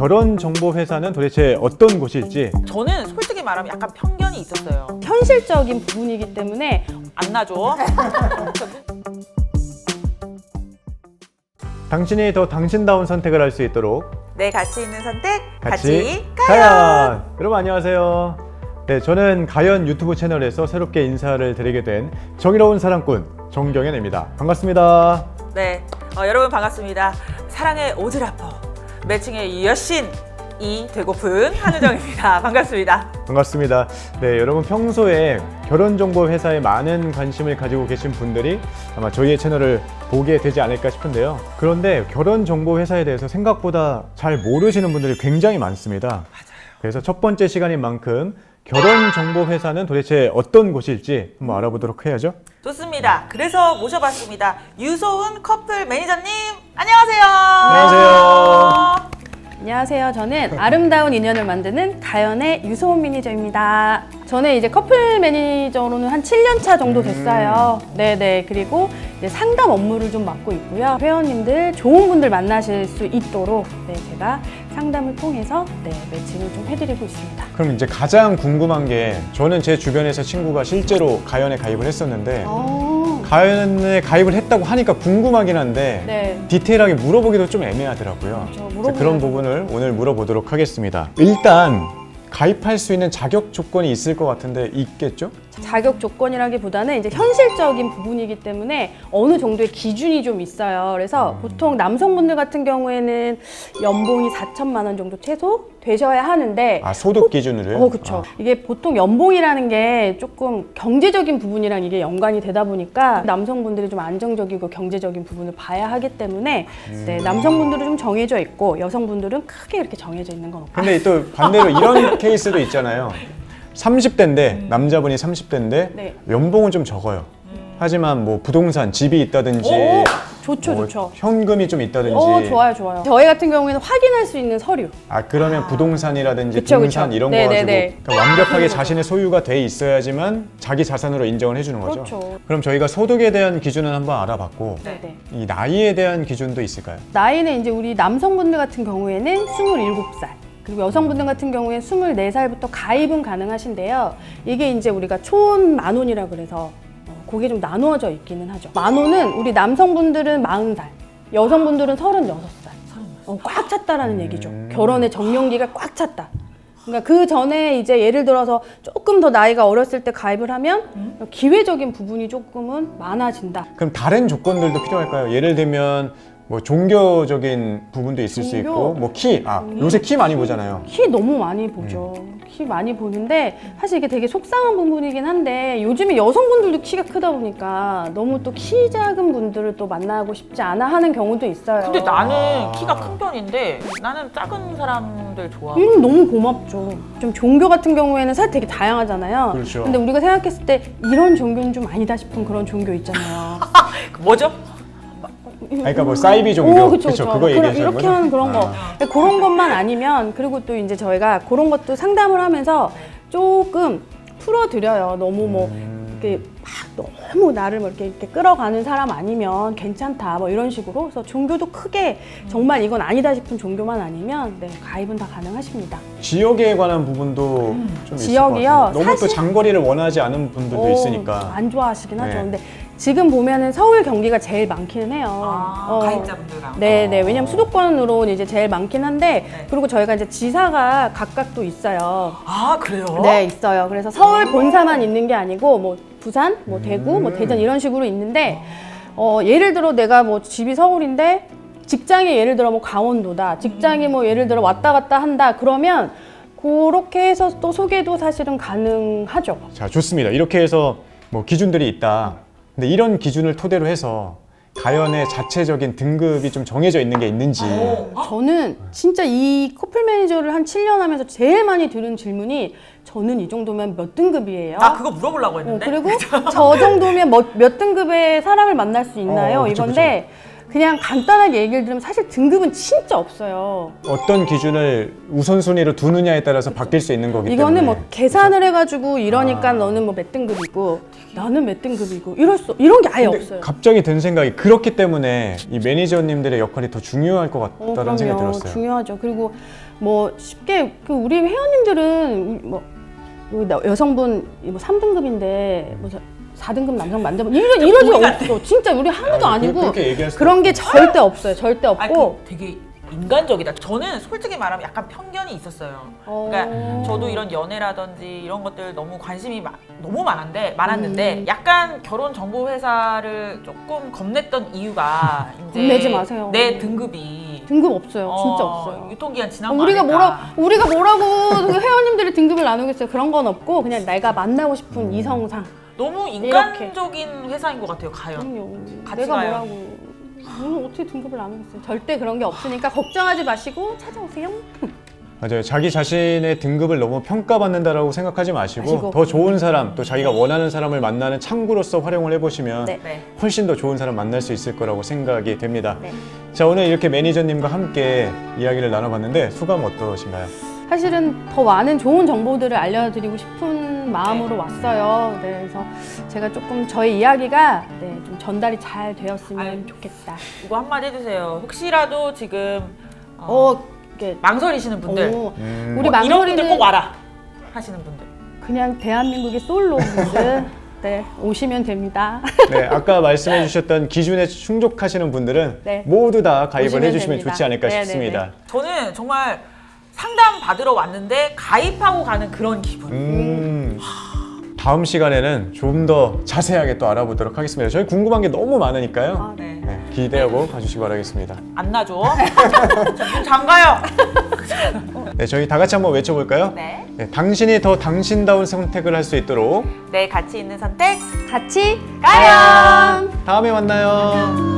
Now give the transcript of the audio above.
결혼 정보 회사는 도대체 어떤 곳일지. 저는 솔직히 말하면 약간 편견이 있었어요. 현실적인 부분이기 때문에 안 나죠? 당신이 더 당신다운 선택을 할 수 있도록 내 가치 있는 선택, 같이 가연! 가연! 여러분 안녕하세요. 네, 저는 가연 유튜브 채널에서 새롭게 인사를 드리게 된 정의로운 사랑꾼 정경현입니다. 반갑습니다. 네, 여러분 반갑습니다. 사랑의 오즈라퍼, 매칭의 여신이 되고픈 한우정입니다. 반갑습니다. 반갑습니다. 네, 여러분 평소에 결혼정보 회사에 많은 관심을 가지고 계신 분들이 아마 저희의 채널을 보게 되지 않을까 싶은데요. 그런데 결혼정보 회사에 대해서 생각보다 잘 모르시는 분들이 굉장히 많습니다. 맞아요. 그래서 첫 번째 시간인 만큼 결혼정보 회사는 도대체 어떤 곳일지 한번 알아보도록 해야죠. 좋습니다. 그래서 모셔봤습니다. 유소은 커플 매니저님, 안녕하세요. 안녕하세요. 안녕하세요. 저는 아름다운 인연을 만드는 가연의 유소은 매니저입니다. 저는 이제 커플 매니저로는 한 7년 차 정도 됐어요. 네네. 그리고 이제 상담 업무를 좀 맡고 있고요. 회원님들 좋은 분들 만나실 수 있도록 제가 상담을 통해서 매칭을 좀 해드리고 있습니다. 그럼 이제 가장 궁금한 게 저는 제 주변에서 친구가 실제로 가연에 가입을 했었는데 가연에 가입을 했다고 하니까 궁금하긴 한데 네. 디테일하게 물어보기도 좀 애매하더라고요. 그렇죠. 그런 부분을 오늘 물어보도록 하겠습니다. 일단 가입할 수 있는 자격 조건이 있을 것 같은데 있겠죠? 자격 조건이라기보다는 이제 현실적인 부분이기 때문에 어느 정도의 기준이 좀 있어요. 그래서 보통 남성분들 같은 경우에는 연봉이 4천만 원 정도 최소 되셔야 하는데 소득 기준으로요? 그렇죠. 이게 보통 연봉이라는 게 조금 경제적인 부분이랑 이게 연관이 되다 보니까 남성분들이 좀 안정적이고 경제적인 부분을 봐야 하기 때문에 남성분들은 좀 정해져 있고 여성분들은 크게 이렇게 정해져 있는 건 없고. 근데 또 반대로 이런 케이스도 있잖아요. 30대인데 남자분이 30대인데 네. 연봉은 좀 적어요. 하지만 뭐 부동산, 집이 있다든지 좋죠, 뭐 좋죠. 현금이 좀 있다든지 좋아요, 좋아요. 저희 같은 경우에는 확인할 수 있는 서류. 그러면 부동산이라든지 그쵸, 등산 그쵸. 이런 거 네네네. 가지고 그러니까 완벽하게 자신의 소유가 돼 있어야지만 자기 자산으로 인정을 해주는 거죠. 그렇죠. 그럼 저희가 소득에 대한 기준은 한번 알아봤고 네네. 이 나이에 대한 기준도 있을까요? 나이는 이제 우리 남성분들 같은 경우에는 27살. 그리고 여성분들 같은 경우에 24살부터 가입은 가능하신데요. 이게 이제 우리가 초혼 만혼이라 그래서 그게 좀 나누어져 있기는 하죠. 만혼은 우리 남성분들은 40살, 여성분들은 36살. 꽉 찼다라는 얘기죠. 결혼의 정년기가 꽉 찼다. 그러니까 그 전에 이제 예를 들어서 조금 더 나이가 어렸을 때 가입을 하면 기회적인 부분이 조금은 많아진다. 그럼 다른 조건들도 필요할까요? 예를 들면 뭐 종교적인 부분도 있을 수 있고 뭐 키, 요새 키 많이 보잖아요. 키 너무 많이 보죠. 키 많이 보는데 사실 이게 되게 속상한 부분이긴 한데 요즘에 여성분들도 키가 크다 보니까 너무 또 키 작은 분들을 또 만나고 싶지 않아 하는 경우도 있어요. 근데 나는 키가 큰 편인데 나는 작은 사람들 좋아. 너무 고맙죠. 좀 종교 같은 경우에는 사실 되게 다양하잖아요. 그렇죠. 근데 우리가 생각했을 때 이런 종교는 좀 아니다 싶은 그런 종교 있잖아요. 뭐죠? 그러니까 뭐 사이비 종교, 그쵸. 그거 얘기하시는 이렇게 거죠? 하는 그런 거. 그런 것만 아니면 그리고 또 이제 저희가 그런 것도 상담을 하면서 조금 풀어드려요. 너무 뭐 이렇게 막 너무 나를 뭐 이렇게 끌어가는 사람 아니면 괜찮다 뭐 이런 식으로. 그래서 종교도 크게 정말 이건 아니다 싶은 종교만 아니면 가입은 다 가능하십니다. 지역에 관한 부분도 좀 있을 지역이요? 것 같아요. 너무 또 사실- 장거리를 원하지 않은 분들도 있으니까. 안 좋아하시긴 하죠. 네. 근데 지금 보면은 서울 경기가 제일 많기는 해요. 가입자분들랑. 네네. 왜냐면 수도권으로 이제 제일 많긴 한데 그리고 저희가 이제 지사가 각각 또 있어요. 그래요? 네, 있어요. 그래서 서울 본사만 있는 게 아니고 뭐 부산, 뭐 대구, 뭐 대전 이런 식으로 있는데 예를 들어 내가 뭐 집이 서울인데 직장이 예를 들어 뭐 강원도다. 직장이 뭐 예를 들어 왔다 갔다 한다. 그러면 그렇게 해서 또 소개도 사실은 가능하죠. 자, 좋습니다. 이렇게 해서 뭐 기준들이 있다. 근데 이런 기준을 토대로 해서 가연의 자체적인 등급이 좀 정해져 있는 게 있는지. 저는 진짜 이 커플 매니저를 한 7년 하면서 제일 많이 들은 질문이 저는 이 정도면 몇 등급이에요? 그거 물어보려고 했는데. 그리고 저 정도면 몇 등급의 사람을 만날 수 있나요? 그쵸, 이건데 그냥 간단하게 얘기를 들으면 사실 등급은 진짜 없어요. 어떤 기준을 우선순위로 두느냐에 따라서 바뀔 수 있는 거기 때문에. 이거는 뭐 계산을 해가지고 이러니까 너는 뭐 몇 등급이고 나는 몇 등급이고 이런 게 아예 근데 없어요. 갑자기 든 생각이 그렇기 때문에 이 매니저님들의 역할이 더 중요할 것 같다는 생각이 들었어요. 중요하죠. 그리고 뭐 쉽게 그 우리 회원님들은 뭐 여성분 뭐 3등급인데 뭐 4등급 남성 만져봐 이러지 없어. 진짜 우리 하나도 아니고 그렇게 얘기할 수 그런 게 절대 없어요. 절대 아니, 없고. 그 되게 인간적이다. 저는 솔직히 말하면 약간 편견이 있었어요. 그러니까 저도 이런 연애라든지 이런 것들 너무 관심이 너무 많았는데 약간 결혼 정보 회사를 조금 겁냈던 이유가 이제 겁내지 마세요. 내 등급이 등급 없어요. 진짜 없어요. 유통기한 지난 거 우리가 아닐까. 뭐라고 회원님들이 등급을 나누겠어요. 그런 건 없고 그냥 내가 만나고 싶은 이성상. 너무 인간적인 회사인 것 같아요. 가요. 그럼요. 같이 내가 가요. 뭐라고. 어떻게 등급을 나누겠어요. 절대 그런 게 없으니까 걱정하지 마시고 찾아오세요. 맞아요. 자기 자신의 등급을 너무 평가받는다라고 생각하지 마시고 더 좋은 사람, 또 자기가 원하는 사람을 만나는 창구로서 활용을 해보시면 네. 네. 훨씬 더 좋은 사람 만날 수 있을 거라고 생각이 됩니다. 네. 자, 오늘 이렇게 매니저님과 함께 이야기를 나눠봤는데 소감 어떠신가요? 사실은 더 많은 좋은 정보들을 알려드리고 싶은 마음으로 왔어요. 네, 그래서 제가 조금 저의 이야기가 좀 전달이 잘 되었으면 아유. 좋겠다. 이거 한마디 해주세요. 혹시라도 지금 이게 망설이시는 분들 우리 이런 분들 망설이는 꼭 와라 하시는 분들. 그냥 대한민국의 솔로 분들 네, 오시면 됩니다. 네, 아까 말씀해 주셨던 기준에 충족하시는 분들은 네. 모두 다 가입을 오시면 해주시면 됩니다. 좋지 않을까 네, 싶습니다. 네, 네. 저는 정말 상담 받으러 왔는데 가입하고 가는 그런 기분. 다음 시간에는 좀 더 자세하게 또 알아보도록 하겠습니다. 저희 궁금한 게 너무 많으니까요. 네. 네, 기대하고 가주시기 바라겠습니다. 안 나죠? 좀 잠가요. 네, 저희 다 같이 한번 외쳐볼까요? 네. 네, 당신이 더 당신다운 선택을 할 수 있도록 내 가치 있는 선택 같이 가요. 다음에 만나요.